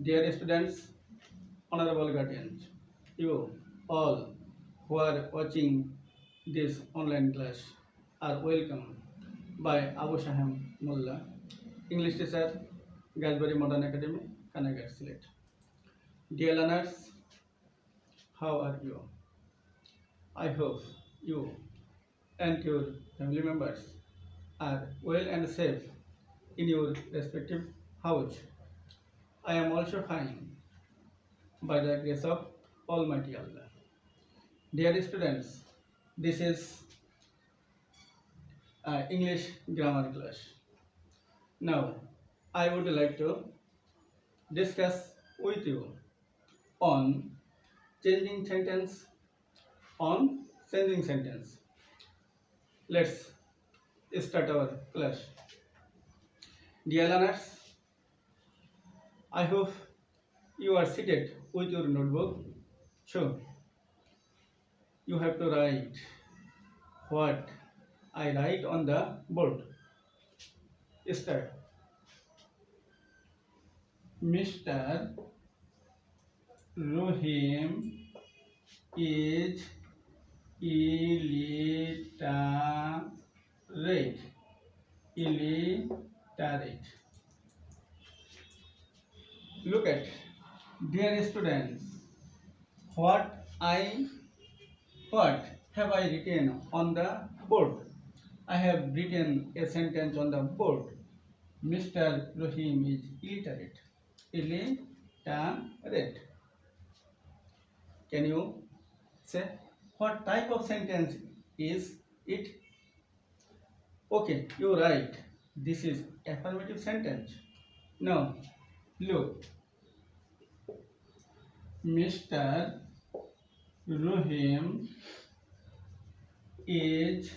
Dear students, honorable guardians, you all who are watching this online class are welcome by Abu Shaham Mullah, English teacher, Galsbury Modern Academy, Kanagar, Sylhet. Dear learners, how are you? I hope you and your family members are well and safe in your respective house. I am also fine by the grace of Almighty Allah. Dear students, this is English grammar class. Now, I would like to discuss with you on changing sentence. On changing sentence. Let's start our class. Dear learners, I hope you are seated with your notebook. So, you have to write what I write on the board. Start. Mr. Rohim is illiterate. Illiterate. Look at, dear students, what have I written on the board? I have written a sentence on the board. Mr. Rohim is illiterate. Illiterate. Can you say what type of sentence is it? Okay, you write. This is affirmative sentence. Now, look. Mr. Rohim is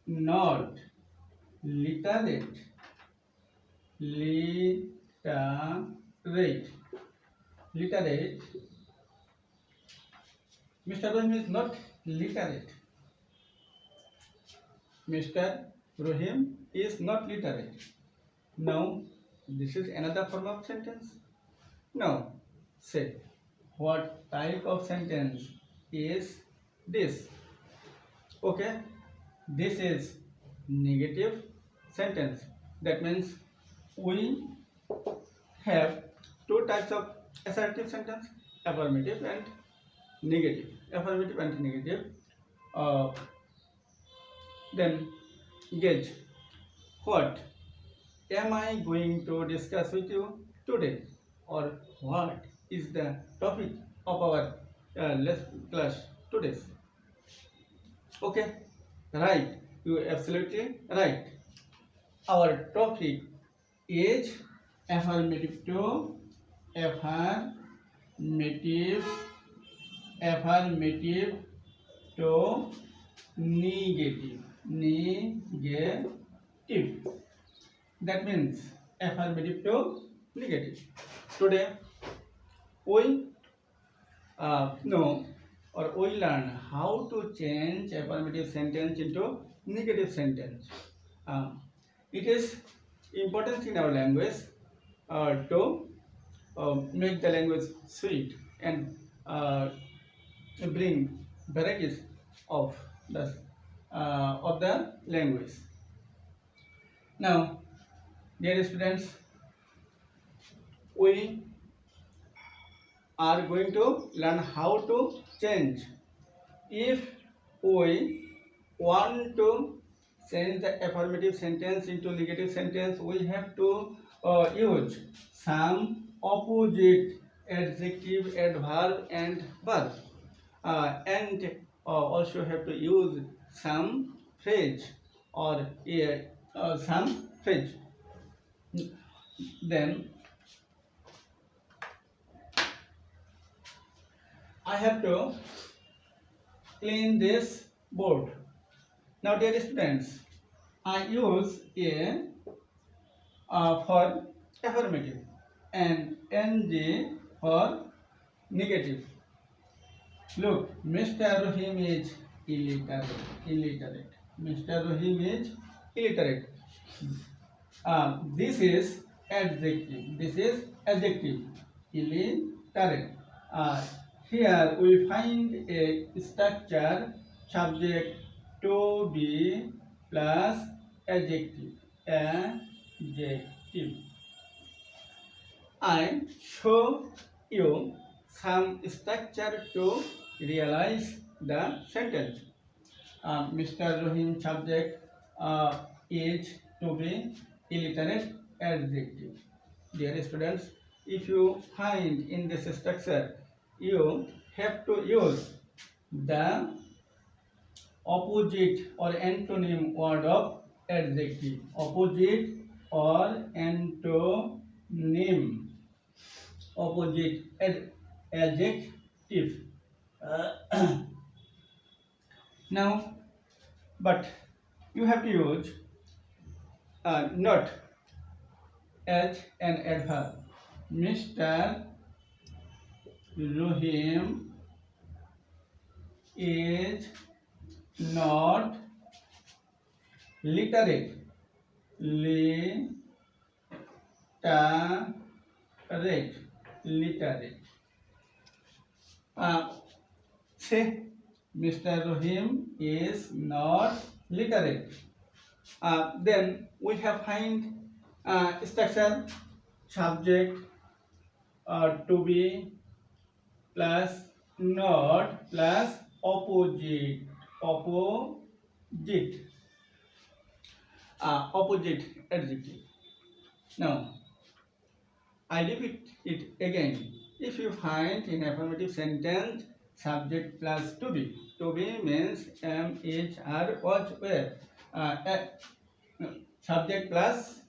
not literate. Literate. Literate. Mr. Rohim is not literate. Mr. Rohim is not literate. Now, this is another form of sentence. Now, say, what type of sentence is this? Okay, this is negative sentence. That means we have two types of assertive sentence, affirmative and negative. Affirmative and negative. Then gauge, what am I going to discuss with you today, or what is the topic of our class today? Okay, right, you absolutely right. Our topic is affirmative to negative. That means affirmative to negative. Today we know, or we learn how to change affirmative sentence into negative sentence. It is important in our language to make the language sweet and bring varieties of the language. Now, dear students, we are going to learn how to change. If we want to change the affirmative sentence into negative sentence, we have to use some opposite adjective, adverb and verb, and also have to use some phrase or some phrase. Then I have to clean this board. Now, dear students, I use a for affirmative and NG for negative. Look, Mr. Rohim is illiterate. Mr. Rohim is illiterate. This is adjective. This is adjective. Illiterate. Here we find a structure subject to be plus adjective. Adjective. I show you some structure to realize the sentence. Mr. Rohim subject is to be illiterate adjective. Dear students, if you find in this structure, you have to use the opposite or antonym word of adjective. Opposite or antonym. Opposite adjective. Now, but you have to use not as an adverb. Mr. Rohim is not literate. Literate. Say Mr. Rohim is not literate. Then we have find structure subject to be plus not plus opposite. Opposite adjective. Now I repeat it again. If you find in affirmative sentence subject plus to be means am, is, are, was, were. Subject plus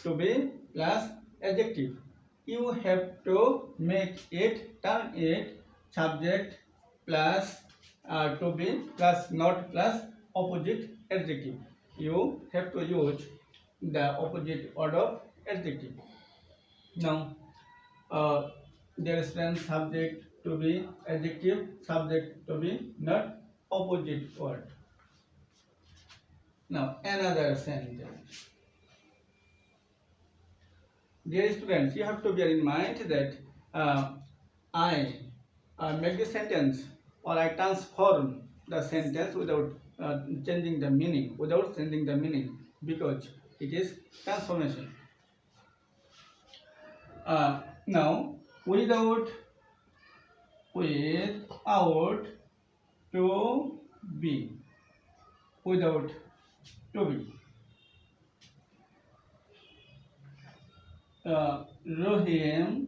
to be plus adjective. You have to make it, turn it subject plus to be plus not plus opposite adjective. You have to use the opposite word of adjective. Now, there is then subject to be adjective, subject to be not opposite word. Now, another sentence. Dear students, you have to bear in mind that I make the sentence or I transform the sentence without changing the meaning, because it is transformation. Now, without to be, without to be. Rohim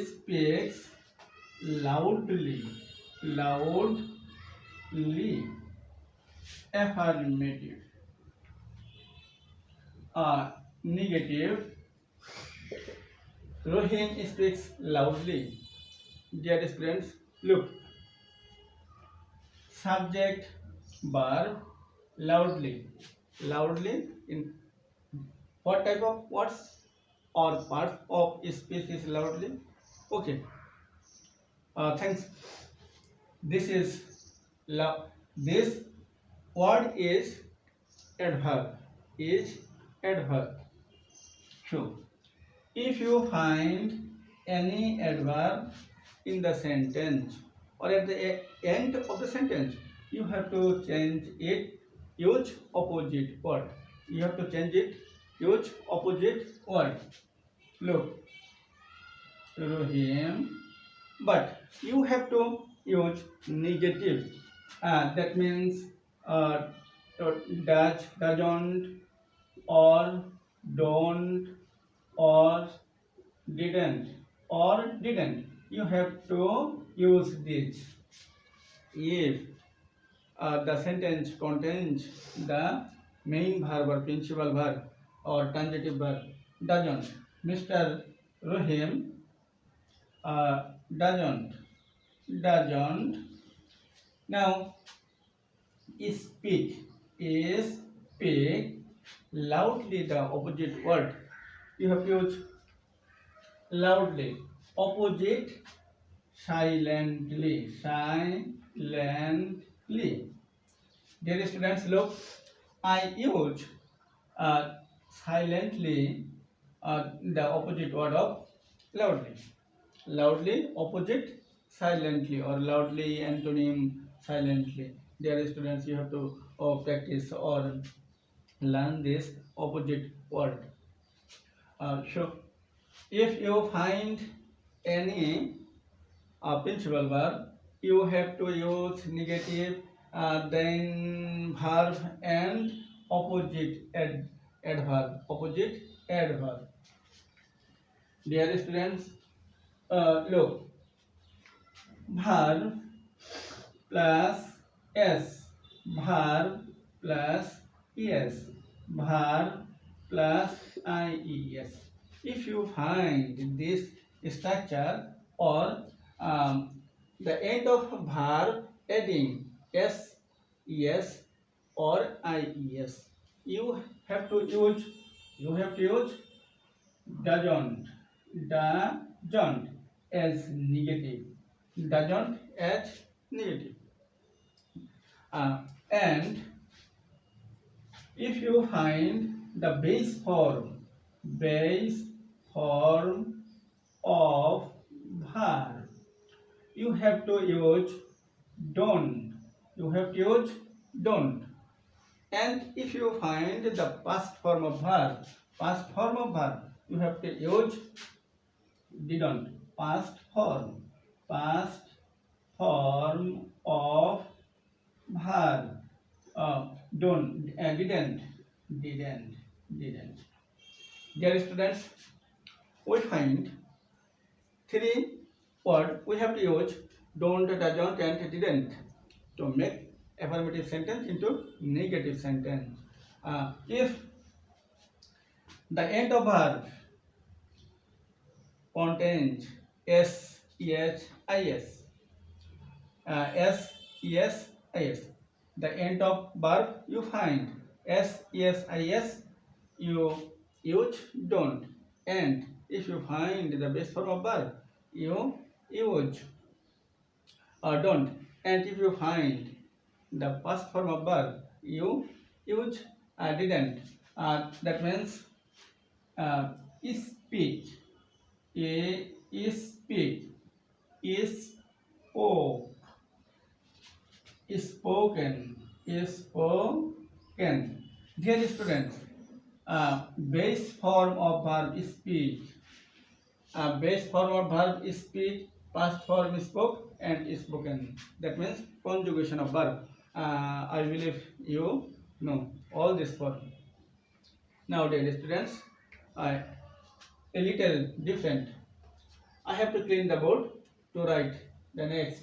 speaks loudly. Affirmative. Negative. Rohim speaks loudly. Dear students, look. Subject, verb, loudly. Loudly in what type of words or parts of speech is loudly? Okay. Thanks. This is this word is adverb. So, if you find any adverb in the sentence or at the end of the sentence, you have to change it, use opposite word. You have to change it, use opposite word. Look, Rohim, but you have to use negative. That means does, doesn't, or don't, or didn't, You have to use this if the sentence contains the main verb or principal verb or transitive verb. Doesn't. Mr. Rohim doesn't. Now, speak loudly, the opposite word. You have to use loudly. Opposite, silently. Dear students, look, I use silently the opposite word of loudly. Loudly, opposite, silently, or loudly, antonym, silently. Dear students, you have to practice or learn this opposite word. So, if you find any principal verb, you have to use negative, then verb and opposite adverb. Opposite adverb. Dear students, look, verb plus s, verb plus es, verb plus ies. If you find this structure or the end of verb adding s, es or ies, you have to use doesn't as negative, doesn't as negative. And if you find the base form of verb, you have to use don't. And if you find the past form of verb, you have to use didn't. Past form of verb. Don't, didn't. Dear students, we find three words we have to use don't, doesn't, and didn't to make affirmative sentence into negative sentence. If the end of verb contains s, es, is, the end of verb you find s, es, is, you use don't. And if you find the base form of verb, you use don't. And if you find the past form of verb, you use didn't. That means speak, spoken. Dear students, base form of verb speak. Base form of verb is speak, past form is spoke, and spoken. That means conjugation of verb. I believe you know all this form. Now, dear students, a little different. I have to clean the board to write the next.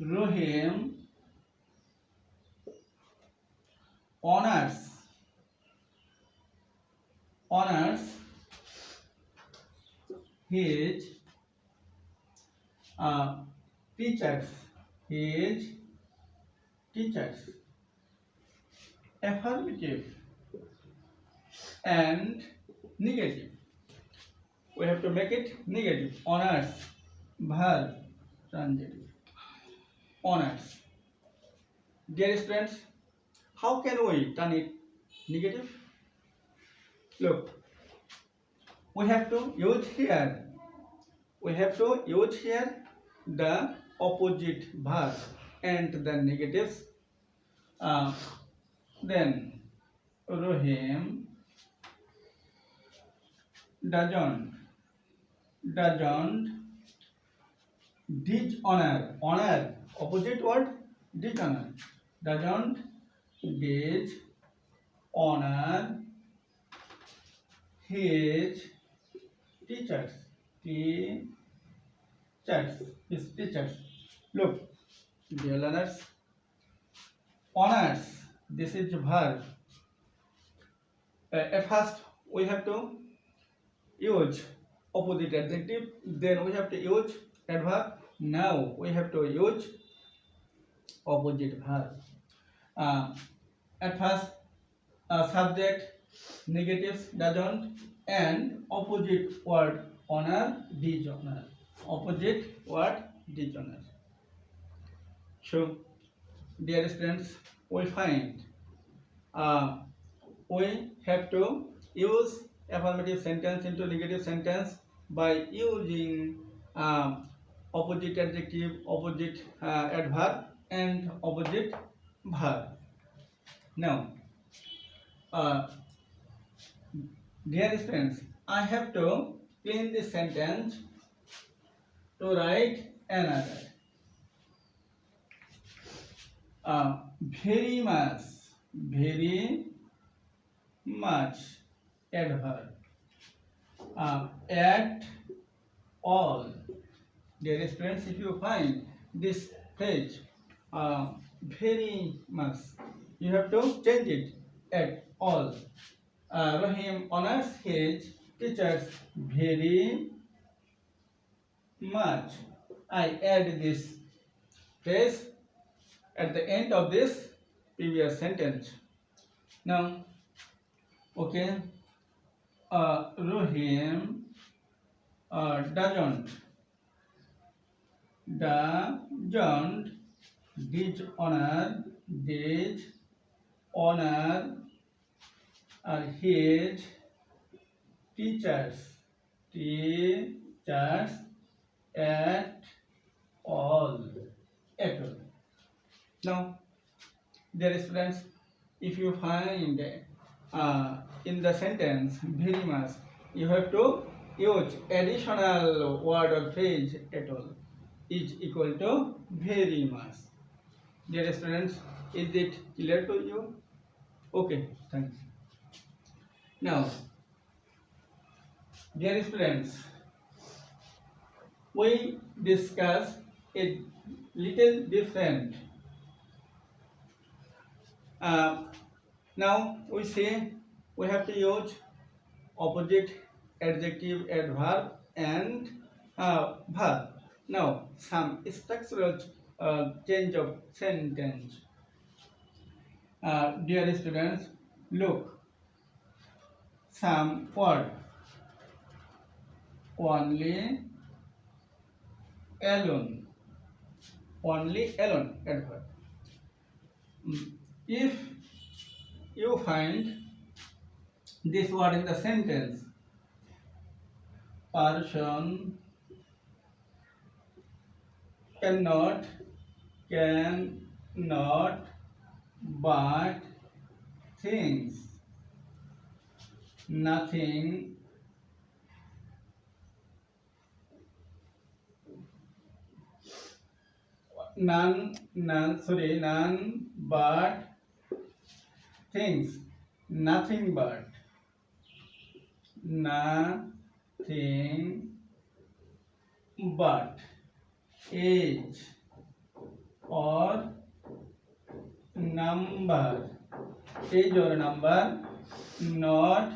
Rohim honors his teachers. Affirmative and negative. We have to make it negative. Honors, verb, transitive. Honors. Dear students, how can we turn it negative? Look, we have to use here the opposite verb and the negatives. Then Rohim doesn't dishonor. Honor, opposite word, dishonor. Doesn't dishonor his teachers. His teachers. Look, dear learners, honors, this is verb. At first, we have to use opposite adjective, then we have to use adverb. Now we have to use opposite verb. At first, subject, negatives, doesn't, and opposite word honor, dishonor. Opposite word, dishonor. So, dear students, we find we have to use affirmative sentence into negative sentence by using opposite adjective, opposite adverb, and opposite verb. Now, dear students, I have to clean this sentence to write another. Very much, very much, adverb. At all. Dear students, if you find this phrase very much, you have to change it at all. Rahim honors his teachers very much. I add this phrase at the end of this previous sentence. Now, okay, Rahim doesn't dishonor his teachers at all. Now, dear students, if you find in the sentence very much, you have to use additional word or phrase at all is equal to very much. Dear students, is it clear to you? Okay, thanks. Now, dear students, we discuss a little different. Now we say we have to use opposite adjective, adverb, and verb. Now some structural change of sentence. Dear students, look, some word only, alone, adverb. If you find this word in the sentence, person cannot, but things, nothing, none but things, nothing but age or number, not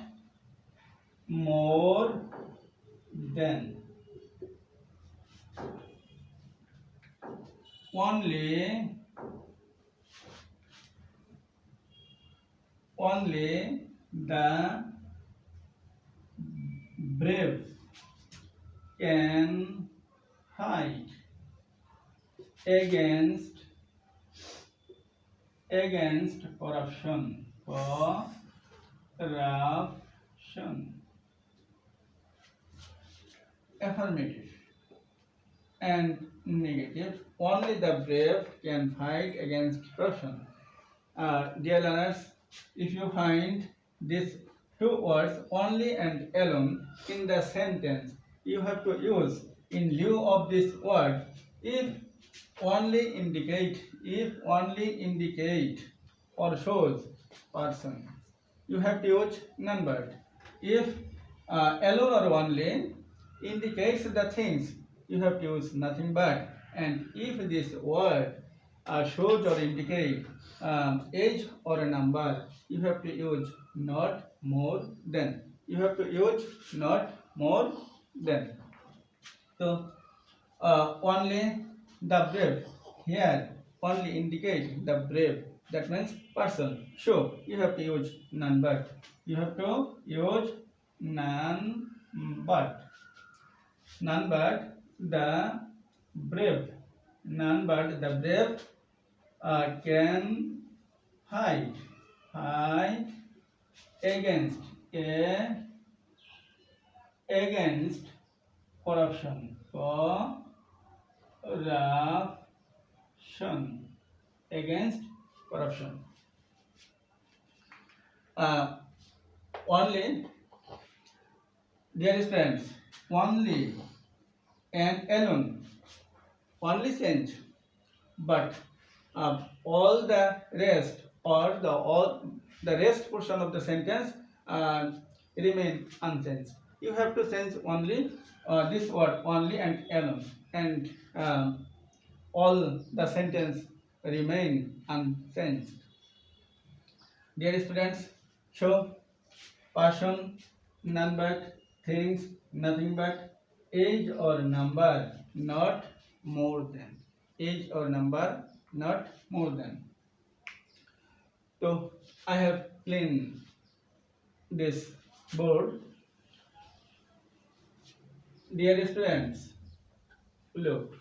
more than, only the brave can fight against corruption. Affirmative and negative. Only the brave can fight against corruption. Dear learners, if you find these two words, only and alone, in the sentence, you have to use in lieu of this word if only indicate or shows person. You have to use none but. If alone or only indicates the things, you have to use nothing but. And if this word shows or indicate age or a number, you have to use not more than. So only the brave, here only indicate the brave, that means person. So you have to use none but. None but the brave. None but the brave can fight. Fight against against corruption. Corruption. Against corruption. Only, dear friends, only and alone, only change, but all the rest or the rest portion of the sentence remain unchanged. You have to change only this word only and alone, and all the sentence remain unchanged. Dear students, so person, none but, things, nothing but, age or number, not more than. Age or number, not more than. So I have cleaned this board. Dear students, look.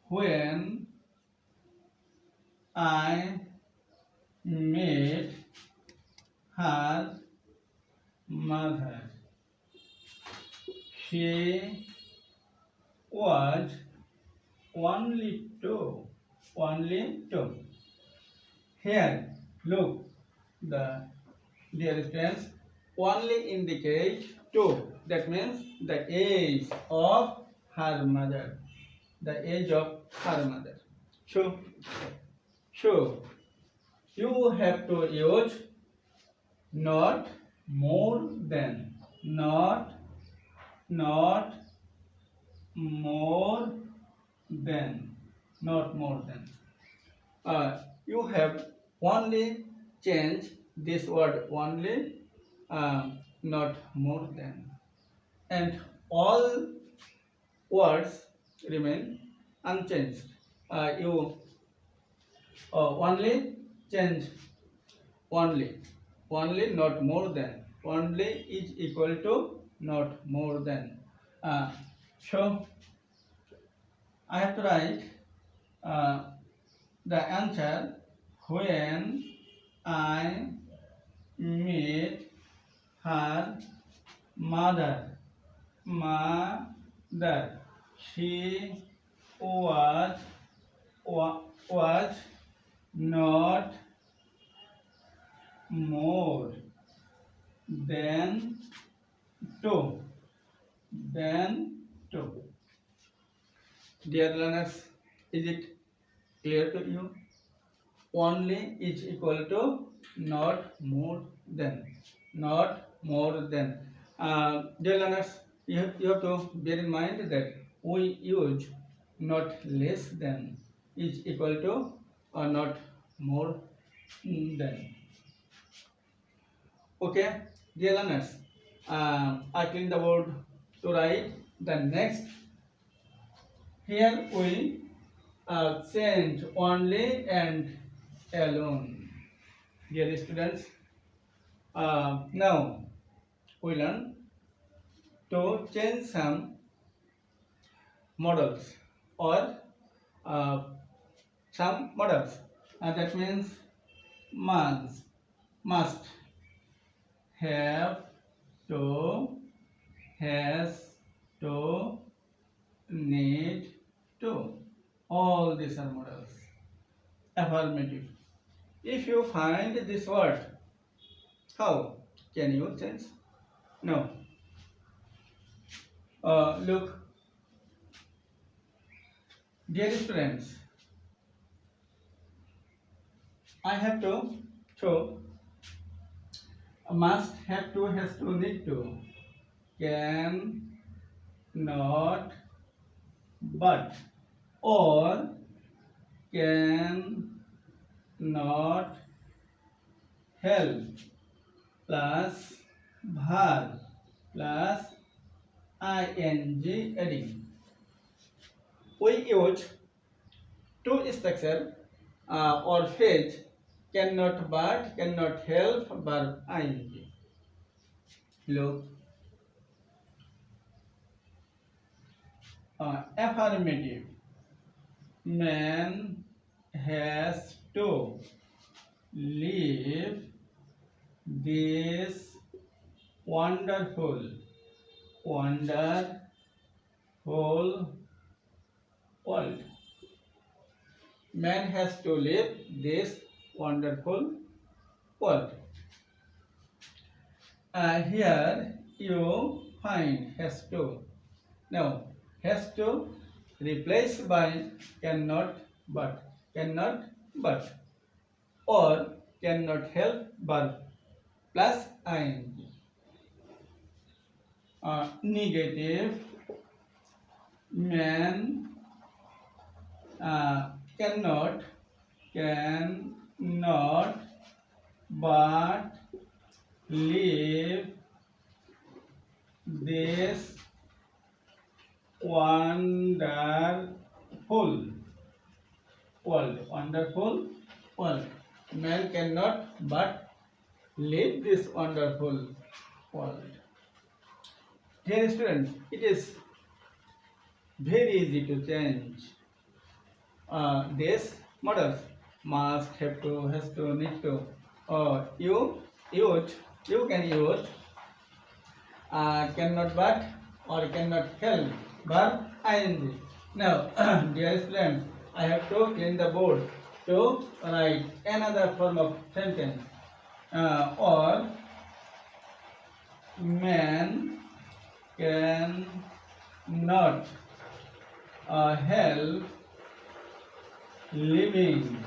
When I met her mother, she was only two. Only two. Here, look, the dear students, only indicate two. That means the age of her mother. The age of her mother. So you have to use not more than. Not more than. Not more than. You have only change this word only, not more than, and all words remain unchanged. You only change only, not more than. Only is equal to not more than. So I have to write the answer. When I met her mother, she was not more than two. Dear learners, is it clear to you? Only is equal to not more than. Not more than. Dear learners, you have to bear in mind that we use not less than is equal to or not more than. Okay, dear learners, I clean the board to write the next. Here we change only and alone. Dear students, now we learn to change some models or some models. That means must, have to, has to, need to. All these are models. Affirmative. If you find this word, how can you change? No. Look, dear students, I have to show must, have to, has to, need to, can, not, but, or can not help plus verb plus ing adding. We use to structure or phrase cannot but, cannot help verb ing. Look, Affirmative. Man has to leave this wonderful world. Man has to leave this wonderful world. Here you find has to. Now, has to replaced by cannot but, or cannot help but plus ing. Negative. Man cannot but leave this wonderful world. Man cannot but leave this wonderful world. Dear students, it is very easy to change these models: must, have to, has to, need to. You can use cannot but or cannot help verb ing. Now, dear students, I have to clean the board to write another form of sentence. Or man can not help living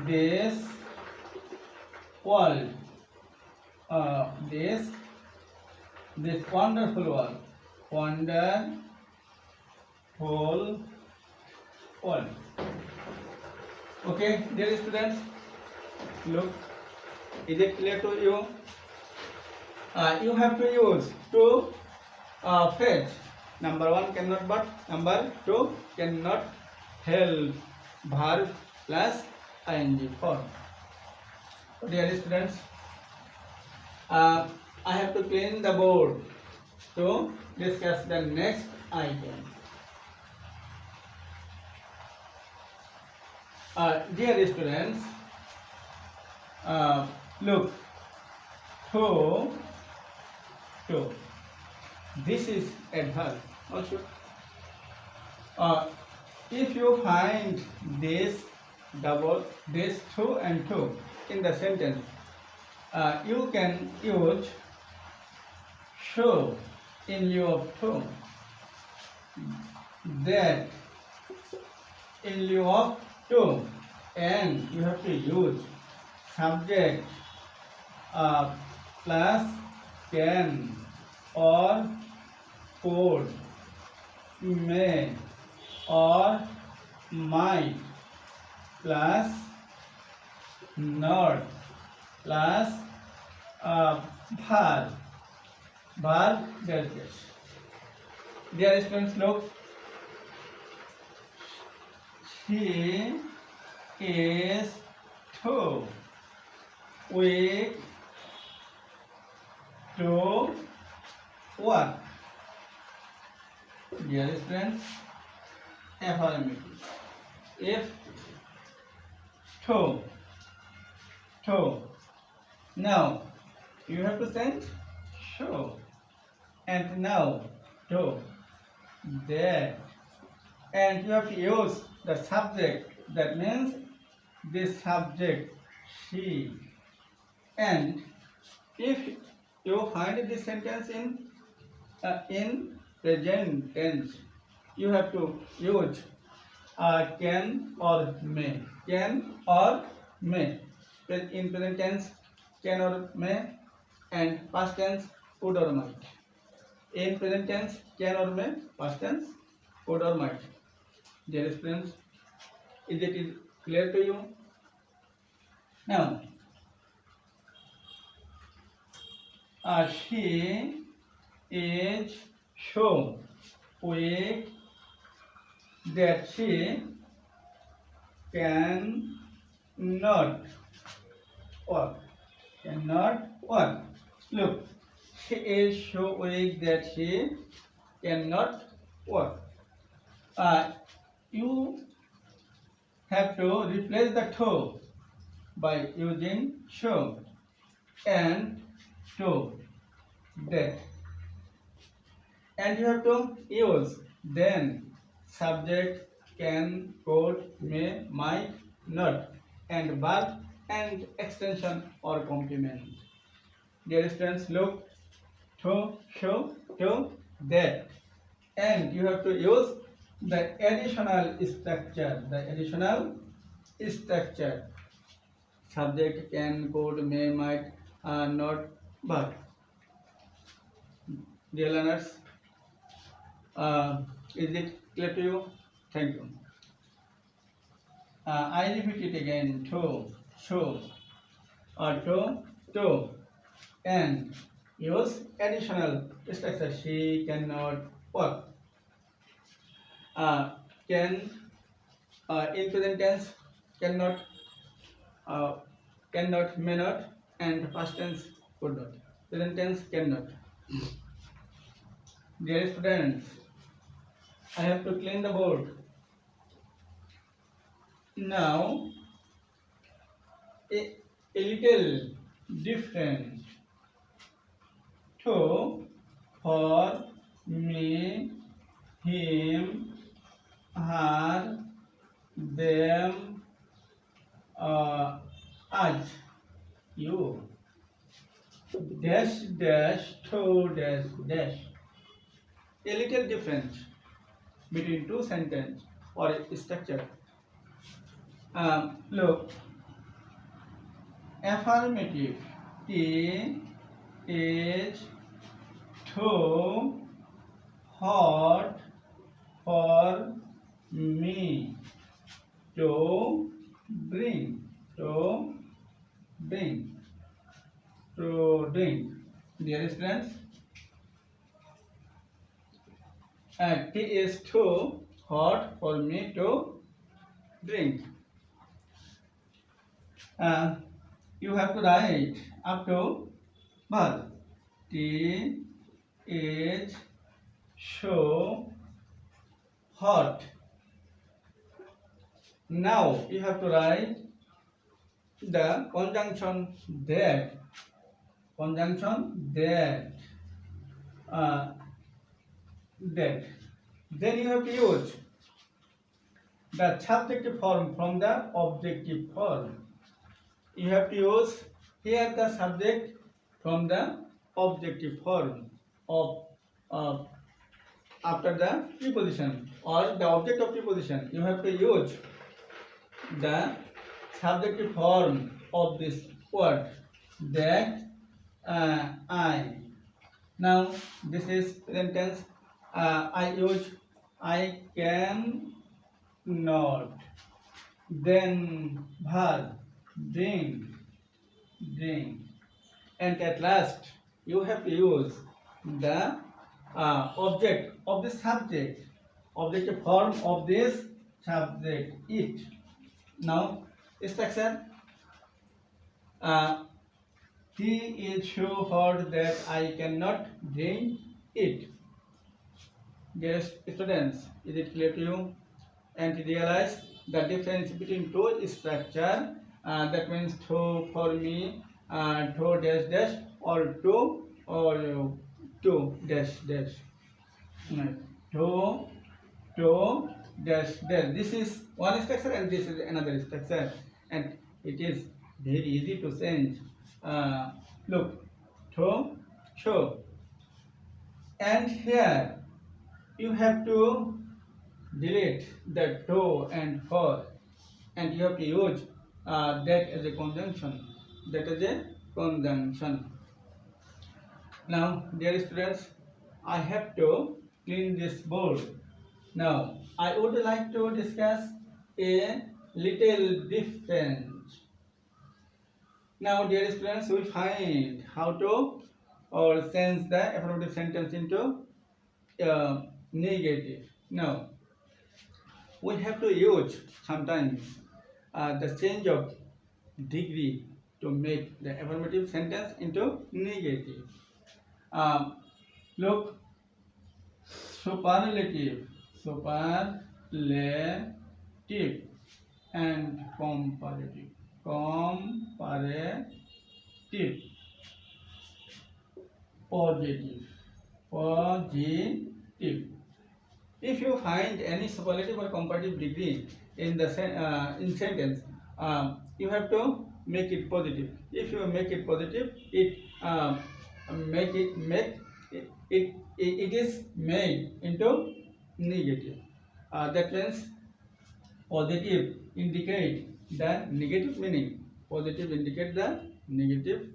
this world, this wonderful world. Okay, dear students, look, is it clear to you? You have to use two phrases. Number one, cannot but. Number two, cannot help verb plus ing form. Dear students, I have to clean the board to discuss the next item. Dear students, look, to. This is adverb also. If you find this two and two in the sentence, you can use show in lieu of to, that in lieu of to, and you have to use subject plus can or could, may or might plus not plus verb deltas. Dear students, look, she is too weak to work. Dear students, affirmative. If to, now you have to send show, and now to, that, and you have to use the subject. That means this subject she. And if you find this sentence in present tense, you have to use can or may. In present tense, can or may, and past tense, could or might. In present tense, can or may, past tense, could or might. Dear friends, is it clear to you? Now, she is so weak that she cannot work. Look, she is so weak that she cannot walk. You have to replace the to by using so and to that, and you have to use then, subject, can, could, may, might, not, and verb and extension or complement. Dear students, look, to, show, to, that, and you have to use the additional structure. The additional structure: subject, can, could, may, might, not, but. Dear learners, is it clear to you? Thank you. I repeat it again: to, show, or to, and use additional structure. She cannot walk. Can, in present tense, cannot, cannot, may not, and past tense, could not. Present tense, cannot. Dear students, I have to clean the board. Now, a little different: to, for, me, him, her, them, us, you. Dash, dash, to, dash, dash. A little difference between two sentences or structure. Look, affirmative: T is too hot for me to bring. To bring. To drink. Dear students, tea is too hot for me to drink. You have to write up to verb. Tea is so hot. Now you have to write the conjunction that. Conjunction that. That. Then you have to use the subjective form from the objective form. You have to use here the subject from the objective form of after the preposition or the object of preposition. You have to use the subjective form of this word, that, I. Now this is present tense. I use I can not. Then verb, drink, drink, and at last you have to use the object of the subject, objective form of this subject, it. Now structure: he is so hot that I cannot drink it. Dear students, is it clear to you? And realize the difference between two structure. That means to, for me, to, dash, dash, or to, or to, dash, dash. To, dash, dash. This is one structure and this is another structure, and it is very easy to change. Look, to, show, and here you have to delete the to and for, and you have to use that as a conjunction. That is a conjunction. Now, dear students, I have to clean this board. Now, I would like to discuss a little difference. Now, dear students, we find how to change the affirmative sentence into negative. Now, we have to use sometimes the change of degree to make the affirmative sentence into negative. Look, superlative, superlative, and comparative, comparative, positive, positive. If you find any superlative or comparative degree in the in sentence, you have to make it positive. If you make it positive, it it is made into negative. That means positive indicate the negative meaning. Positive indicate the negative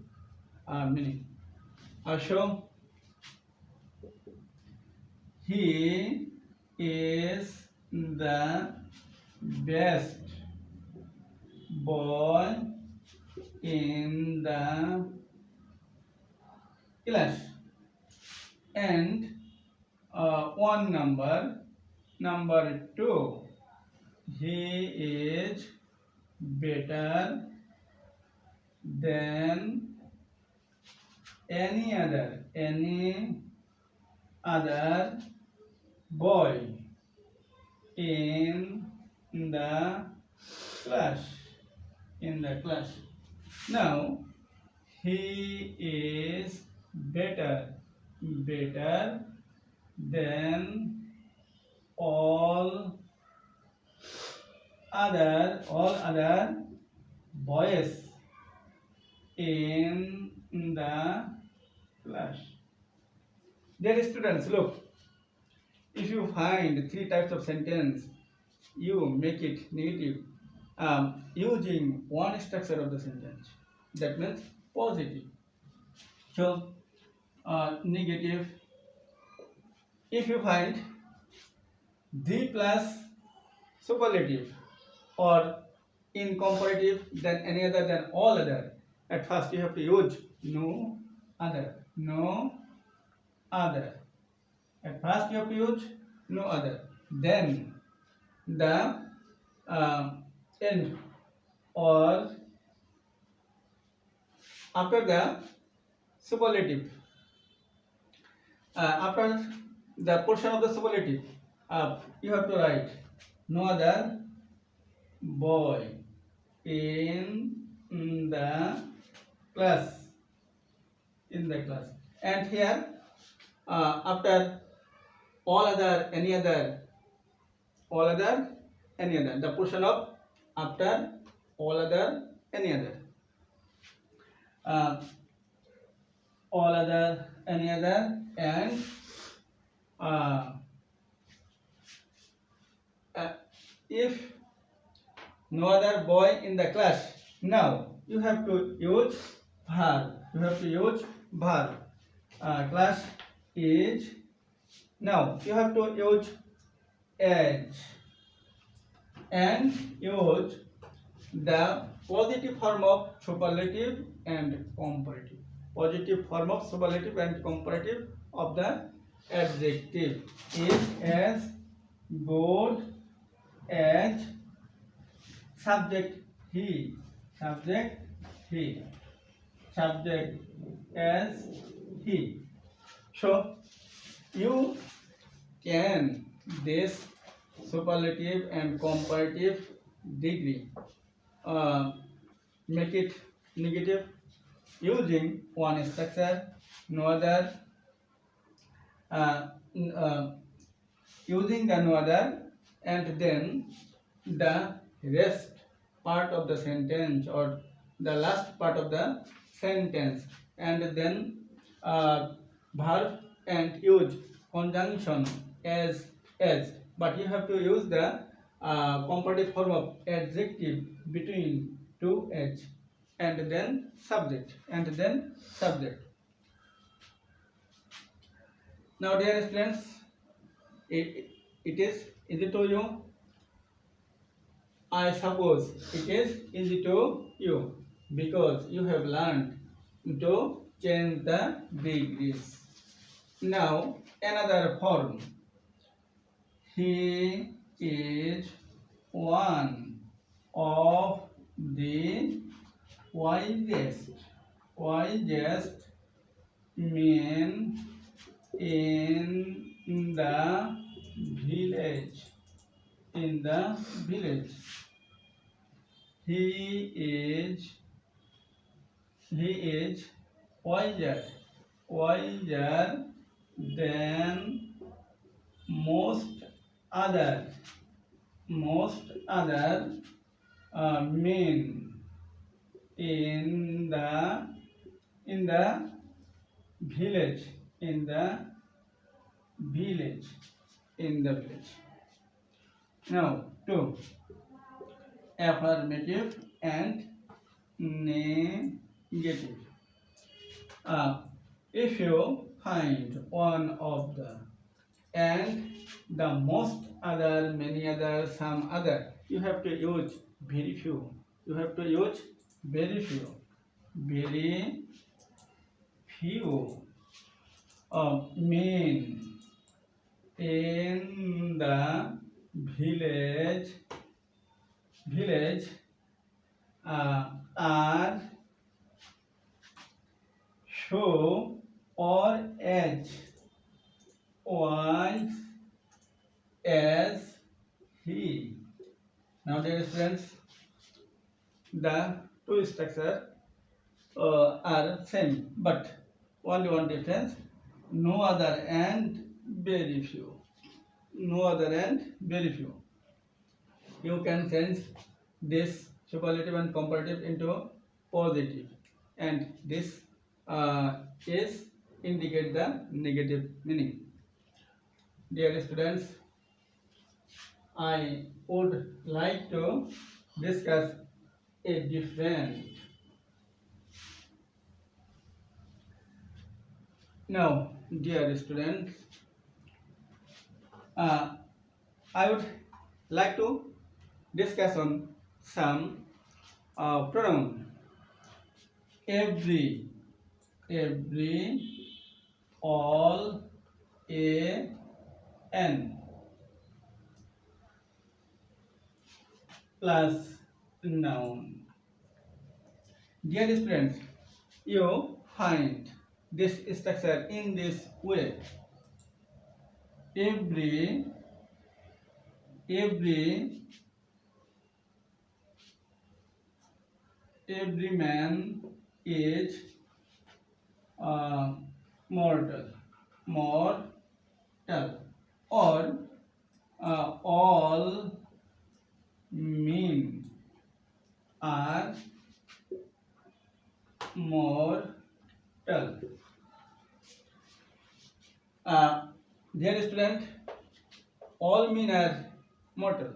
meaning. So he is the best boy in the class. And one number two, he is better than any other boy in the class. Now he is better than all other boys in the class. Dear students, look, if you find three types of sentence, you make it negative using one structure of the sentence. That means positive. So negative. If you find the plus superlative or in comparative than any other than all other, at first you have to use no other. At first you have to use no other. Then the end or after the superlative, after the portion of the superlative, you have to write no other boy in the class. And here after all other any other, the portion of after all other any other, all other any other, and if no other boy in the class, now you have to use verb. Class is, now you have to use age and use the positive form of superlative and comparative. Positive form of superlative and comparative of the adjective is as good as, subject he, subject as he. So you can this superlative and comparative degree make it negative using one structure, no other, using the no other, and then the rest part of the sentence or the last part of the sentence, and then verb and use conjunction as, but you have to use the comparative form of adjective between two as, and then subject. Now dear students, it is easy to you. I suppose it is easy to you because you have learned to change the degrees. Now another form. He is one of the wisest men in the village. In the village. He is wiser than most other men in the village. In the village. Now, two, affirmative and negative. If you find one of the and the most other, many other, some other, you have to use very few. Very few men in the village are so or as wise as he. Now, dear students, the two structures are same, but only one difference: no other and very few. You can change this superlative and comparative into positive, and this is indicate the negative meaning. Dear students, I would like to discuss a different. Now, dear students, I would like to discuss on some pronoun. Every, all, an, plus noun. Dear students, you find this structure in this way. Every man is mortal, or all men are mortal. Dear student, all men are mortal.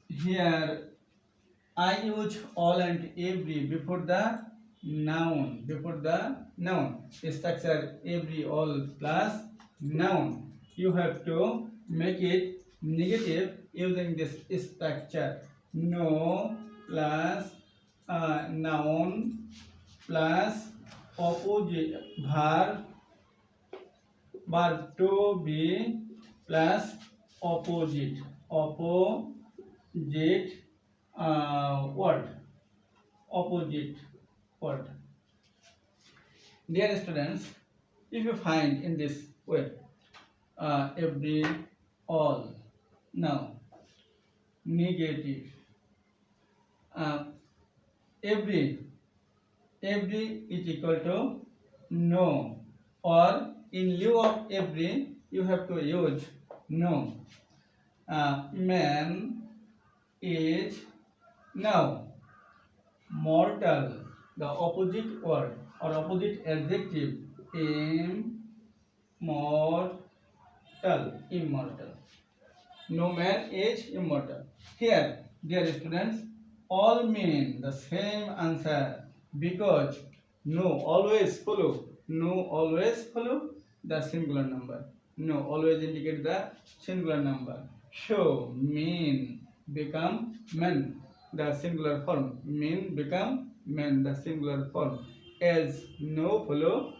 Here I use all and every before the noun. Structure every, all plus noun. You have to make it negative using this structure. No plus noun plus opposite verb to be plus opposite word. Dear students, if you find in this way, every, all, now negative, every is equal to no, or in lieu of every you have to use no. Man is now mortal, the opposite word or opposite adjective, immortal. No man is immortal. Here, dear students, all mean the same answer, because no always follow the singular number. No always indicate the singular number. So mean become men, the singular form. Mean become men, the singular form. As no follow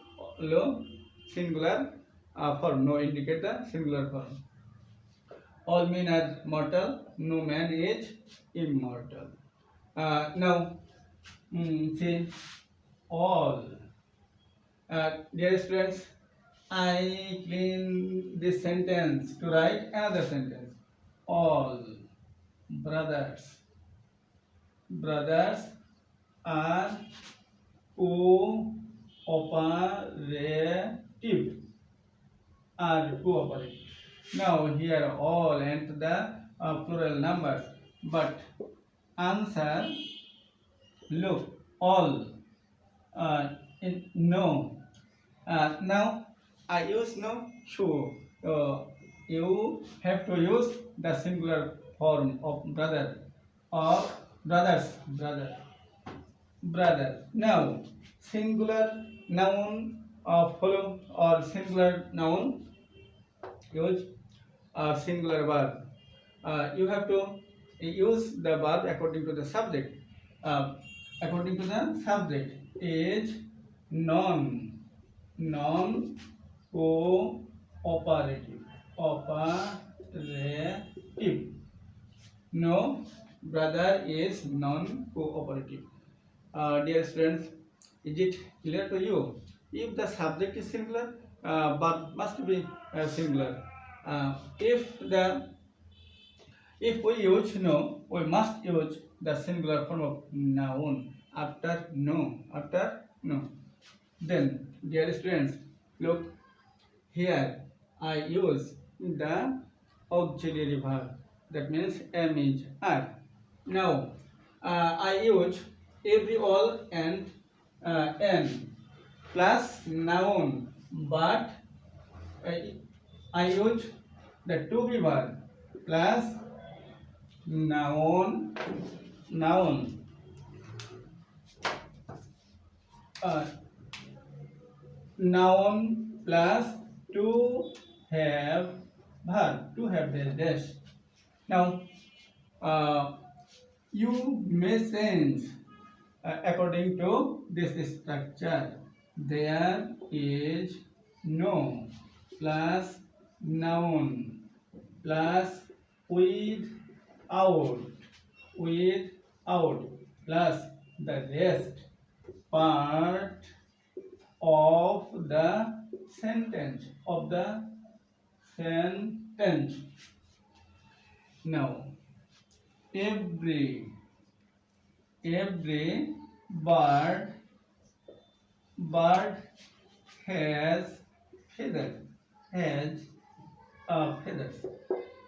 singular form. No indicate the singular form. All men are mortal. No man is immortal. Now see all. Dear students, I clean this sentence to write another sentence. All brothers are cooperative. Now here all and the plural numbers, but answer look all no. Now I use no show. You have to use the singular form of brother. Now singular noun follow or singular noun use singular verb. You have to use the verb according to the subject. According to the subject is non cooperative. No, brother is non cooperative. Dear students, is it clear to you? If the subject is singular, verb must be singular. If we use no, we must use the singular form of noun after no. Then, dear students, look here. I use the auxiliary verb. That means am is are. Now, I use every, all, and n plus noun, but I use the to be verb plus noun noun plus to have verb, to have the dash. Now you may change according to this structure. There is no plus noun plus without plus the rest part of the sentence Now every bird has feathers.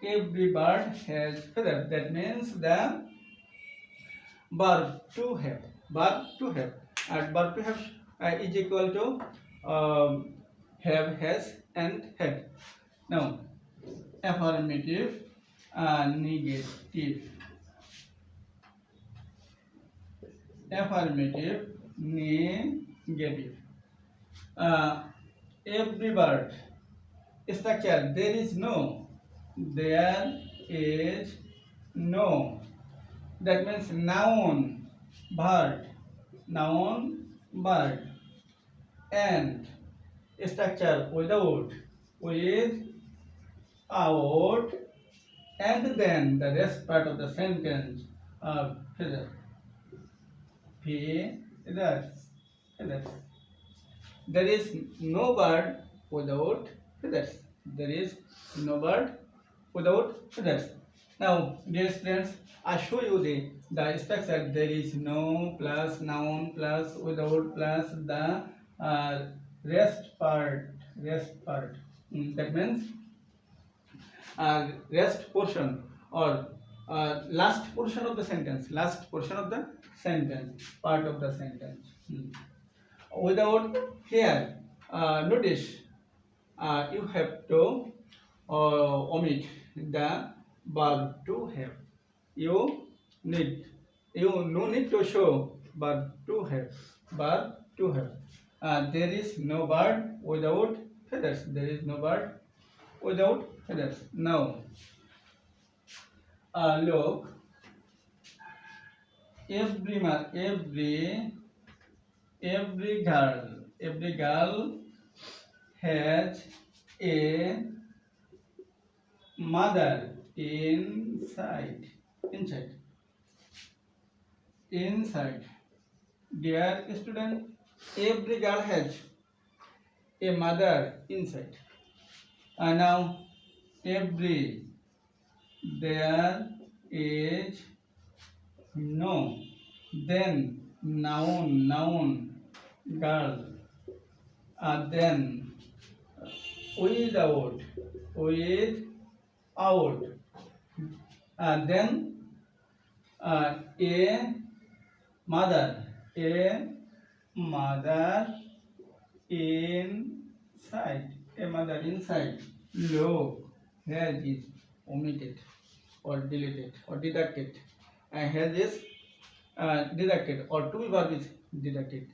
Every bird has feathers. That means the verb to have. And verb to have is equal to have, has, and had. Now affirmative, negative. Affirmative, negative. Every bird. Structure, there is no. That means noun, bird, and structure without, and then the rest part of the sentence, feathers. There is no bird without feathers. Now, dear students, I show you the structure. There is no plus noun plus without plus the rest part. That means rest portion or last portion of the sentence. Part of the sentence. Without here, notice you have to omit the verb to have. You no need to show verb to have. There is no bird without feathers. Now, look. Every girl has a mother inside. Dear student, every girl has. a mother inside. Now every there is no, then noun girl, then without without, then a mother inside, a mother inside. Look, here is omitted or deleted or deducted, and here is deducted or to be verb is deducted.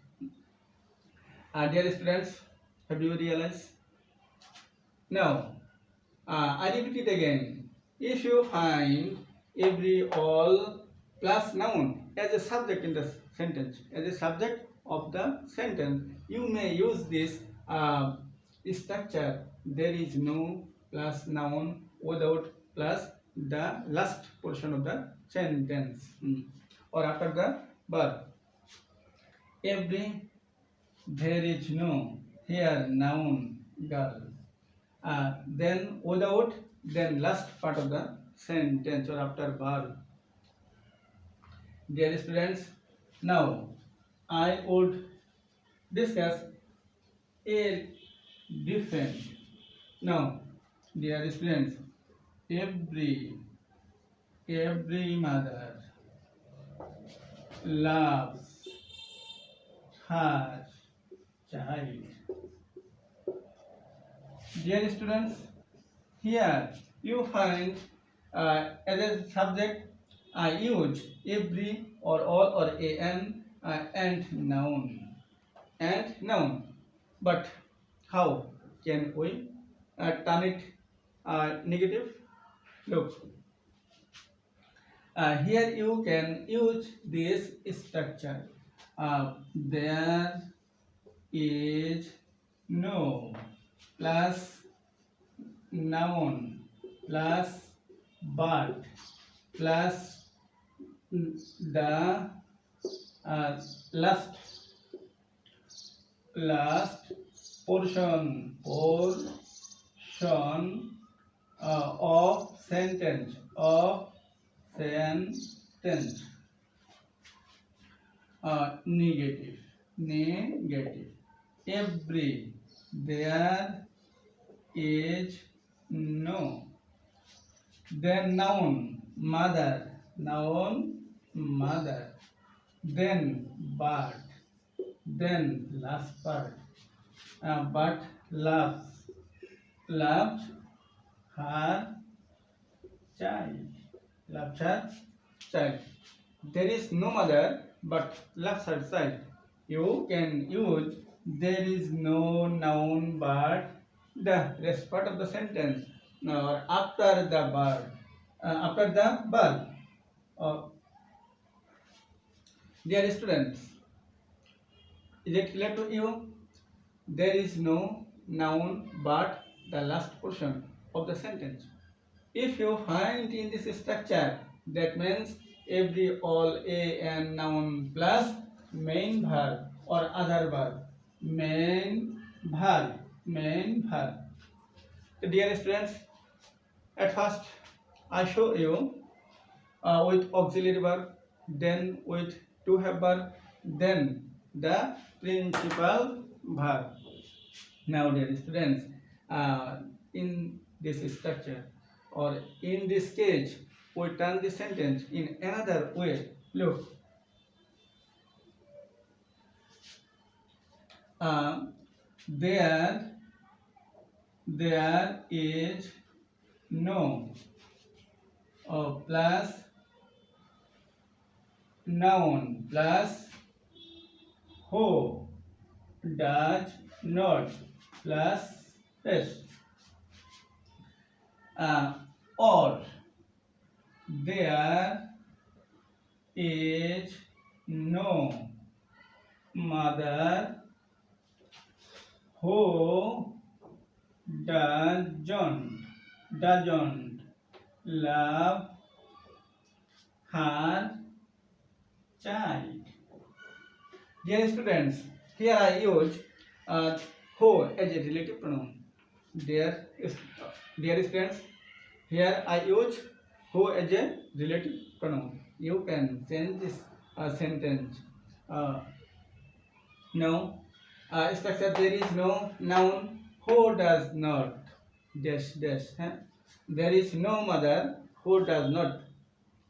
Dear students, have you realized? Now, I repeat it again. If you find every, all plus noun as a subject in the sentence, as a subject of the sentence, you may use this structure. There is no plus noun without plus the last portion of the sentence or after the verb. Every, there is no, here noun girl, then without, then last part of the sentence or after verb. Dear students, now I would discuss a different. Now, dear students, every mother loves her child. Dear students, here you find as a subject I use every or all or an and noun But how can we turn it negative? Look, here you can use this structure. There is no plus noun plus but plus the last portion of sentence negative. Every, there is no, then noun mother, then bird, then last part, but loves her child. There is no mother but loves her child. You can use there is no noun but the rest part of the sentence or after the verb. Dear students, is it clear to you? There is no noun but the last portion of the sentence. If you find in this structure, that means every, all, a and noun plus main verb or other verb. Main verb. So dear students, at first I show you with auxiliary verb, then with to have verb, then the principal verb. Now dear students, in this structure or in this case, we turn the sentence in another way. Look, there is no plus noun plus who does not plus s, or there is no mother who doesn't love her child. Dear students, here I use who as a relative pronoun. Dear, dear students, here I use who as a relative pronoun. You can change this sentence. Uh, no, structure there is no noun who does not dash dash. Huh? There is no mother who does not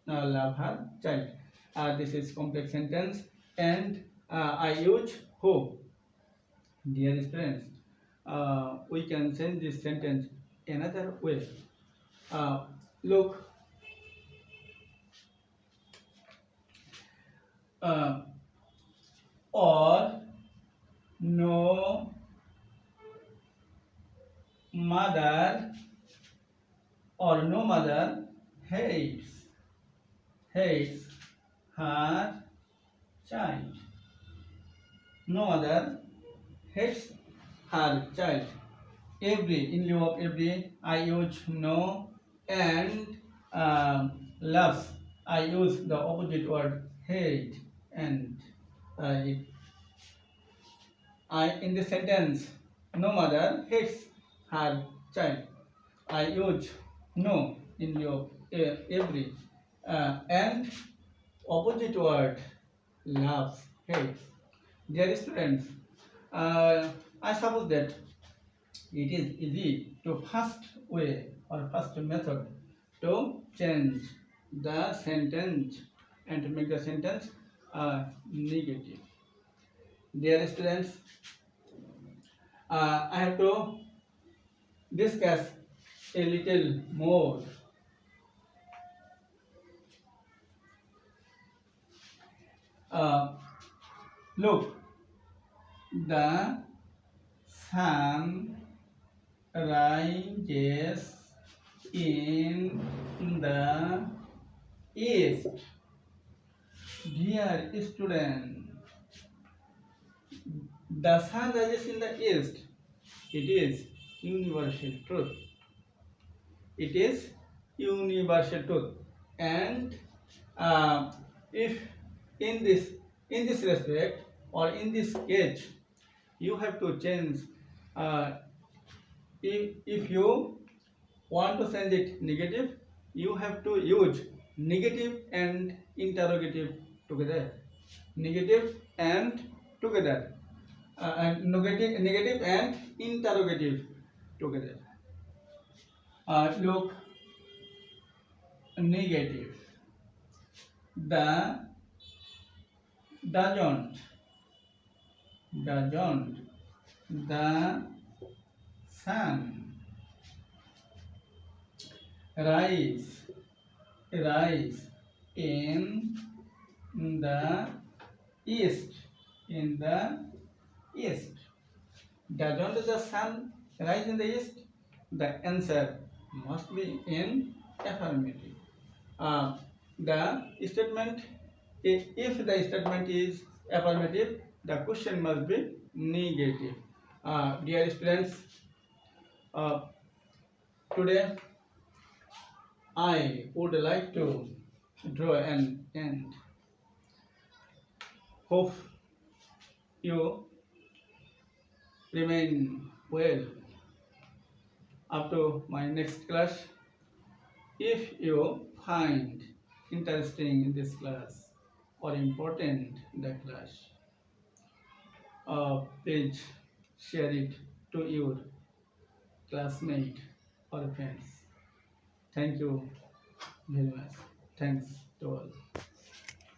love her child. This is complex sentence, and I use who. Dear students, we can change this sentence another way. Uh, Look, uh, or no mother hates her child. No mother hates her child. Every, in lieu of every, I use no, and loves, I use the opposite word hate, and it, in the sentence, no mother hates her child. I use no in lieu of every, and opposite word loves, hates. Dear students, I suppose that it is easy to first way or first method to change the sentence and to make the sentence negative. Dear students, I have to discuss a little more. Look, the sun rises in the east. Dear student, the sun rises in the east. It is universal truth. It is universal truth. And if in this respect or in this case, you have to change. If you want to change it negative, you have to use negative and interrogative together. Negative and together. And negative and interrogative together. Look, negative. The doesn't. The sun rise in the east. Doesn't the sun rise in the east? The answer must be in affirmative. The statement, if the statement is affirmative, the question must be negative. Dear students, today I would like to draw an end. Hope you remain well up to my next class. If you find interesting in this class or important in the class, please share it to your classmate or friends. Thank you very much. Thanks to all.